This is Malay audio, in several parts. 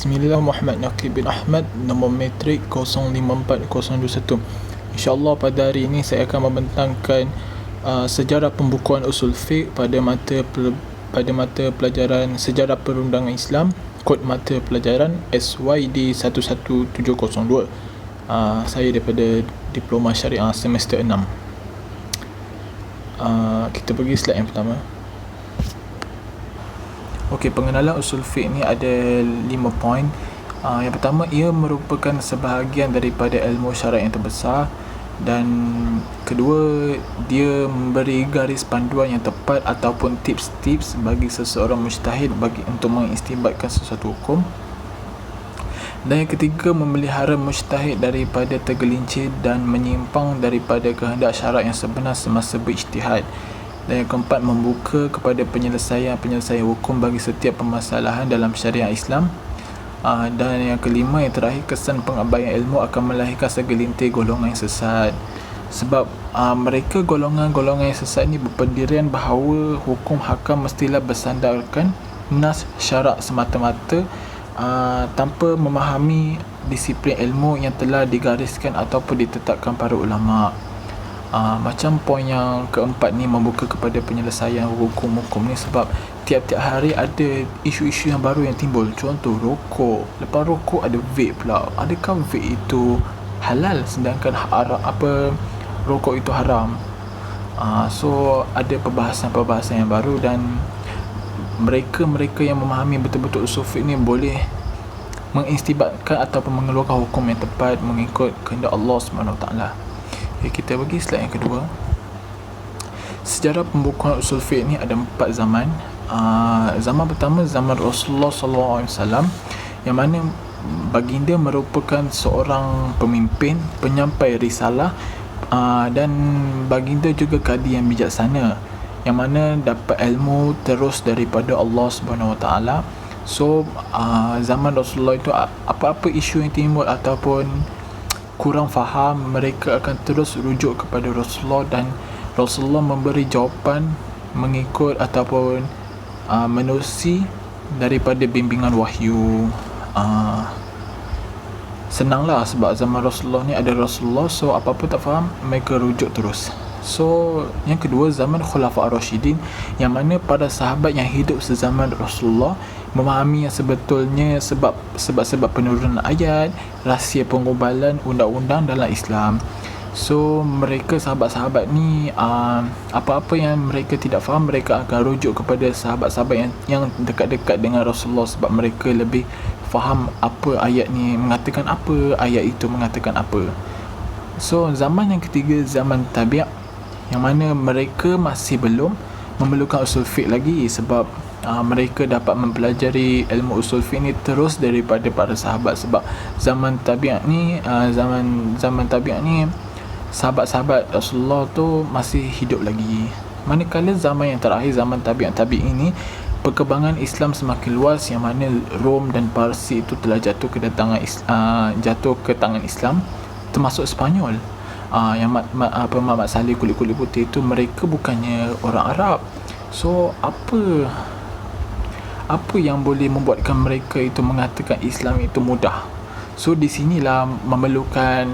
Bismillah, Muhammad Naqib bin Ahmad, nombor metrik 054021. InsyaAllah pada hari ini saya akan membentangkan sejarah pembukuan usul fiqh pada mata pelajaran sejarah perundangan Islam, kod mata pelajaran SYD 11702. Saya daripada Diploma Syariah semester 6. Kita pergi slide yang pertama. Okey, pengenalan usul fiqh ni ada 5 poin. Yang pertama, ia merupakan sebahagian daripada ilmu syarak yang terbesar. Dan kedua, dia memberi garis panduan yang tepat ataupun tips-tips bagi seseorang mujtahid untuk mengistinbatkan sesuatu hukum. Dan yang ketiga, memelihara mujtahid daripada tergelincir dan menyimpang daripada kehendak syarak yang sebenar semasa berijtihad. Dan yang keempat, membuka kepada penyelesaian hukum bagi setiap permasalahan dalam syariah Islam. Dan yang kelima, yang terakhir, kesan pengabaian ilmu akan melahirkan segelintir golongan yang sesat. Sebab mereka golongan-golongan yang sesat ni berpendirian bahawa hukum hakam mestilah bersandarkan nas syarak semata-mata, tanpa memahami disiplin ilmu yang telah digariskan ataupun ditetapkan para ulama'. Macam poin yang keempat ni, membuka kepada penyelesaian hukum-hukum ni, sebab tiap-tiap hari ada isu-isu yang baru yang timbul. Contoh rokok, lepas rokok ada vape pula. Adakah vape itu halal sedangkan rokok itu haram? So ada perbahasan-perbahasan yang baru, dan mereka yang memahami betul-betul usul fiqh ni boleh mengistibatkan ataupun mengeluarkan hukum yang tepat mengikut kehendak Allah SWT. Kita pergi slide yang kedua. Sejarah pembukuan usul fiqh ni ada 4 zaman. Zaman pertama, zaman Rasulullah SAW, yang mana baginda merupakan seorang pemimpin, penyampai risalah, dan baginda juga kadi yang bijaksana, yang mana dapat ilmu terus daripada Allah SWT. So zaman Rasulullah itu, apa-apa isu yang timbul ataupun kurang faham, mereka akan terus rujuk kepada Rasulullah, dan Rasulullah memberi jawapan mengikut ataupun menerusi daripada bimbingan wahyu. Senanglah sebab zaman Rasulullah ni ada Rasulullah, so apa-apa tak faham mereka rujuk terus. So yang kedua, zaman Khulafa' Ar-Rasyidin, yang mana para sahabat yang hidup sezaman Rasulullah memahami yang sebetulnya sebab penurunan ayat, rahsia pengubalan undang-undang dalam Islam. So mereka, sahabat-sahabat ni, apa-apa yang mereka tidak faham, mereka akan rujuk kepada sahabat-sahabat yang dekat-dekat dengan Rasulullah, sebab mereka lebih faham apa ayat ni mengatakan apa, ayat itu mengatakan apa. So zaman yang ketiga, zaman tabi', yang mana mereka masih belum memerlukan usul fiqh lagi, sebab mereka dapat mempelajari ilmu usul fiqh ni terus daripada para sahabat. Sebab zaman tabi' ni, zaman tabi' ni, sahabat-sahabat Rasulullah tu masih hidup lagi. Manakala zaman yang terakhir, zaman tabi' ini, perkembangan Islam semakin luas, yang mana Rom dan Parsi itu telah jatuh ke tangan Islam, termasuk Spanyol. Yang Muhammad Saleh kulit-kulit putih itu, mereka bukannya orang Arab. So apa yang boleh membuatkan mereka itu mengatakan Islam itu mudah? So di sinilah memerlukan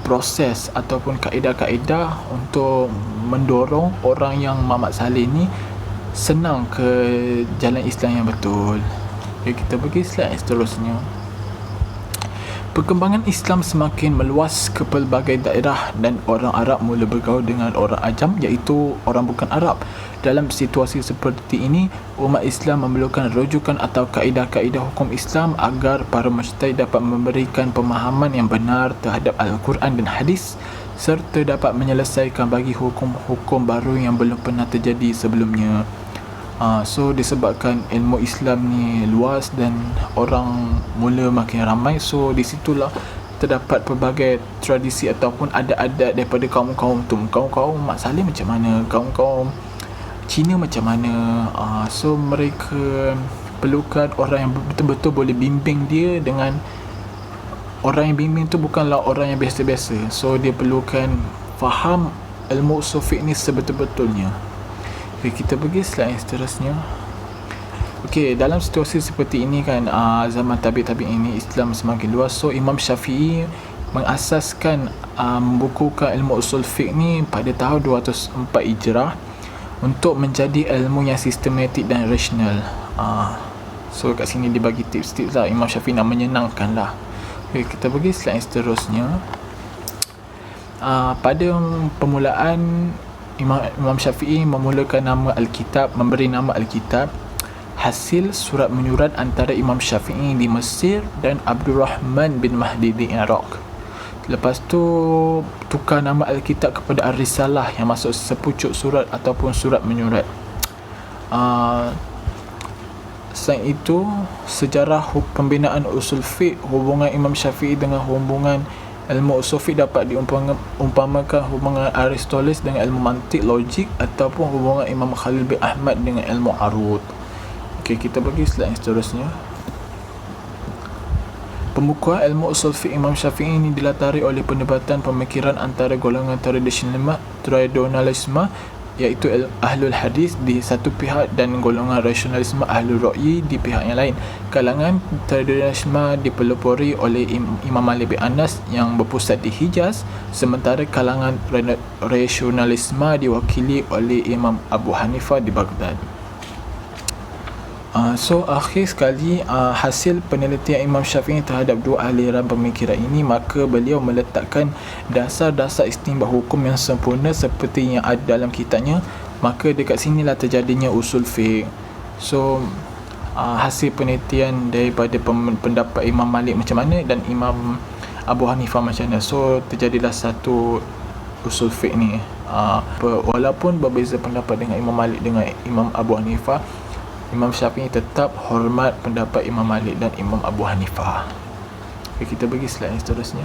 proses ataupun kaedah-kaedah untuk mendorong orang yang Muhammad Saleh ni senang ke jalan Islam yang betul. Kita pergi slide seterusnya. Perkembangan Islam semakin meluas ke pelbagai daerah, dan orang Arab mula bergaul dengan orang ajam, iaitu orang bukan Arab. Dalam situasi seperti ini, umat Islam memerlukan rujukan atau kaedah-kaedah hukum Islam agar para mujtahid dapat memberikan pemahaman yang benar terhadap Al-Quran dan Hadis, serta dapat menyelesaikan bagi hukum-hukum baru yang belum pernah terjadi sebelumnya. So disebabkan ilmu Islam ni luas dan orang mula makin ramai, so di situlah terdapat pelbagai tradisi ataupun adat-adat daripada kaum-kaum tu. Kaum-kaum Mak Saleh macam mana, kaum-kaum Cina macam mana. So mereka perlukan orang yang betul-betul boleh bimbing dia, dengan orang yang bimbing tu bukanlah orang yang biasa-biasa. So dia perlukan faham ilmu usul fiqh ni sebetul-betulnya. Kita pergi slide yang seterusnya. Okey, dalam situasi seperti ini kan, zaman tabi' ini Islam semakin luas. So Imam Syafi'i mengasaskan membukukan ilmu usul fiqh ni pada tahun 204 Hijrah untuk menjadi ilmu yang sistematik dan rasional. So kat sini dia bagi tips-tips lah Imam Syafi'i nak menyenangkan lah. Okay, kita pergi slide seterusnya. Pada permulaan Imam Syafi'i memulakan nama Alkitab, memberi nama Alkitab hasil surat menyurat antara Imam Syafi'i di Mesir dan Abdul Rahman bin Mahdi di Iraq. Lepas tu tukar nama Alkitab kepada Ar-Risalah yang masuk sepucuk surat ataupun surat menyurat. Selain itu, sejarah pembinaan usul fiqh, hubungan Imam Syafi'i dengan hubungan ilmu usul fiqh dapat diumpamakan hubungan Aristoteles dengan ilmu mantik logik ataupun hubungan Imam Khalil bin Ahmad dengan ilmu arud. Okey, kita bagi slide yang seterusnya. Pembukuan ilmu usul fiqh Imam Syafi'i ini dilatari oleh perdebatan pemikiran antara golongan tradisionalisme iaitu ahlul hadis di satu pihak dan golongan rasionalisme ahlul ra'yi di pihak yang lain. Kalangan tradisionalisme dipelopori oleh Imam Malik bin Anas yang berpusat di Hijaz, sementara kalangan rasionalisme diwakili oleh Imam Abu Hanifah di Baghdad. So akhir sekali, hasil penelitian Imam Syafi'i terhadap dua aliran pemikiran ini, maka beliau meletakkan dasar-dasar istinbat hukum yang sempurna seperti yang ada dalam kitabnya. Maka dekat sinilah terjadinya usul fiqh. So hasil penelitian daripada pendapat Imam Malik macam mana dan Imam Abu Hanifah macam mana, so terjadilah satu usul fiqh ni. Walaupun berbeza pendapat dengan Imam Malik dengan Imam Abu Hanifah, Imam Syafi'i tetap hormat pendapat Imam Malik dan Imam Abu Hanifah. Okay, kita bagi slide yang seterusnya.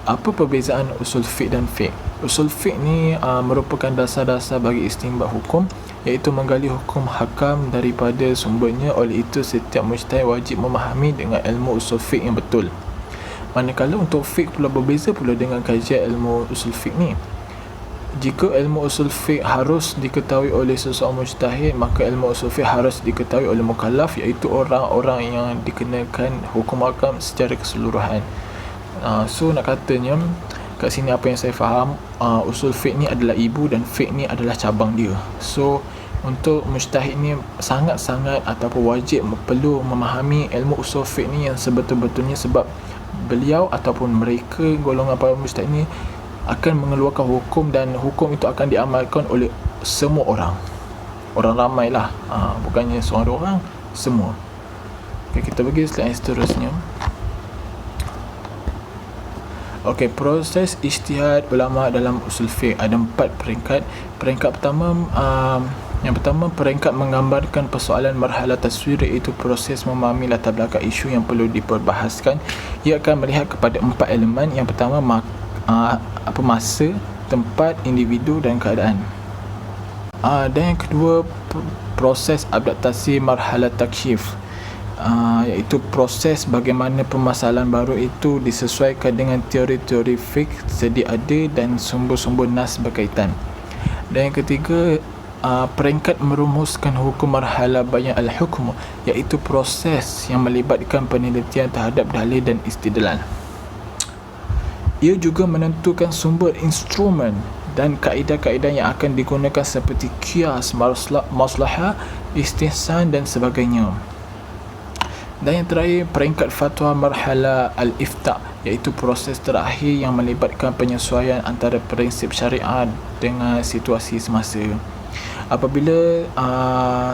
Apa perbezaan usul fiqh dan fiqh? Usul fiqh ni merupakan dasar-dasar bagi istinbat hukum, iaitu menggali hukum hakam daripada sumbernya. Oleh itu, setiap mujtahid wajib memahami dengan ilmu usul fiqh yang betul. Manakala untuk fiqh pula berbeza pula dengan kajian ilmu usul fiqh ni. Jika ilmu usul fiqh harus diketahui oleh seseorang mujtahid, maka ilmu usul fiqh harus diketahui oleh mukallaf, iaitu orang-orang yang dikenakan hukum hakam secara keseluruhan. So nak katanya kat sini apa yang saya faham, usul fiqh ni adalah ibu dan fiqh ni adalah cabang dia. So untuk mujtahid ni sangat-sangat ataupun wajib perlu memahami ilmu usul fiqh ni yang sebetul-betulnya, sebab beliau ataupun mereka golongan para mujtahid ni akan mengeluarkan hukum dan hukum itu akan diamalkan oleh semua orang ramai lah, bukannya seorang dua orang, semua. Okay, kita pergi slide yang seterusnya. Okay, proses ijtihad ulama dalam usul fiqh ada 4 peringkat. Peringkat pertama, yang pertama, peringkat menggambarkan persoalan marhalah taswir, iaitu proses memahami latar belakang isu yang perlu diperbahaskan. Ia akan melihat kepada 4 elemen. Yang pertama, masa, tempat, individu dan keadaan. Dan yang kedua, proses adaptasi marhalah taksyif, iaitu proses bagaimana permasalahan baru itu disesuaikan dengan teori-teori fiqh sedia ada dan sumber-sumber nas berkaitan. Dan yang ketiga, peringkat merumuskan hukum marhalah bayan al-hukm, iaitu proses yang melibatkan penelitian terhadap dalil dan istidlal. Ia juga menentukan sumber instrumen dan kaedah-kaedah yang akan digunakan seperti qiyas, maslahah, istihsan dan sebagainya. Dan yang terakhir, peringkat fatwa marhalah al-ifta, iaitu proses terakhir yang melibatkan penyesuaian antara prinsip syariat dengan situasi semasa. Apabila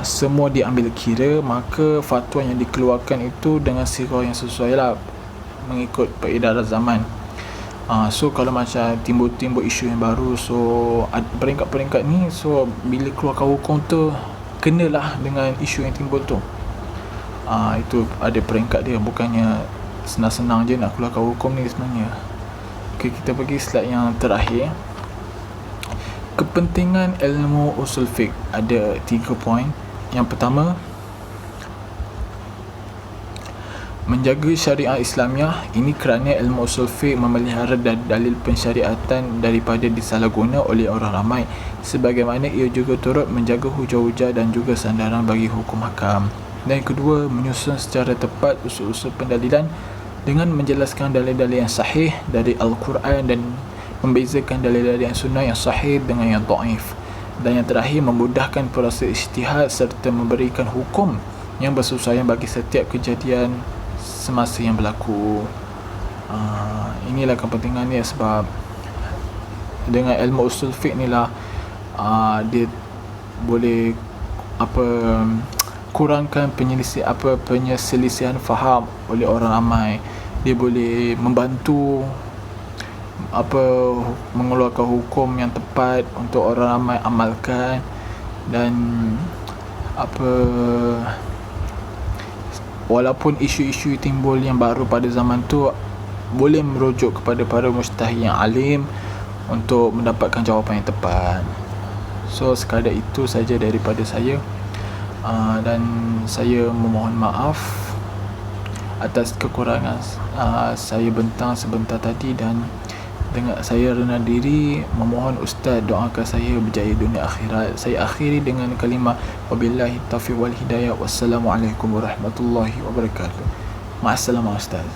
semua diambil kira, maka fatwa yang dikeluarkan itu dengan sirah yang sesuai lah, mengikut peredaran zaman. So kalau macam timbul-timbul isu yang baru, so peringkat-peringkat ni, so bila keluarkan hukum tu kenalah dengan isu yang timbul tu. Itu ada peringkat dia, bukannya senang-senang je nak keluarkan hukum ni sebenarnya. Okay, kita pergi slide yang terakhir. Kepentingan ilmu usul fiqh ada 3 poin. Yang pertama, Menjaga syariah Islamiah ini kerana ilmu usul fiqh memelihara dalil pensyariatan daripada disalahguna oleh orang ramai, sebagaimana ia juga turut menjaga hujah-hujah dan juga sandaran bagi hukum hakam. Dan kedua, menyusun secara tepat usul-usul pendalilan dengan menjelaskan dalil-dalil yang sahih dari Al-Quran dan membezakan dalil-dalil yang sunnah yang sahih dengan yang dhaif. Dan yang terakhir, memudahkan proses ijtihad serta memberikan hukum yang bersesuaian bagi setiap kejadian semasa yang berlaku. Inilah kepentingannya, sebab dengan ilmu usul fiqh ni lah dia boleh kurangkan penyeselisihan faham oleh orang ramai. Dia boleh membantu mengeluarkan hukum yang tepat untuk orang ramai amalkan, dan walaupun isu-isu timbul yang baru pada zaman tu, boleh merujuk kepada para mujtahid yang alim untuk mendapatkan jawapan yang tepat. So sekadar itu saja daripada saya, dan saya memohon maaf atas kekurangan saya bentang sebentar tadi, dan dengan saya rendah diri memohon Ustaz doakan saya berjaya dunia akhirat. Saya akhiri dengan kalimah wabillahi taufiq wal hidayah. Wassalamualaikum warahmatullahi wabarakatuh. Ma'assalamah Ustaz.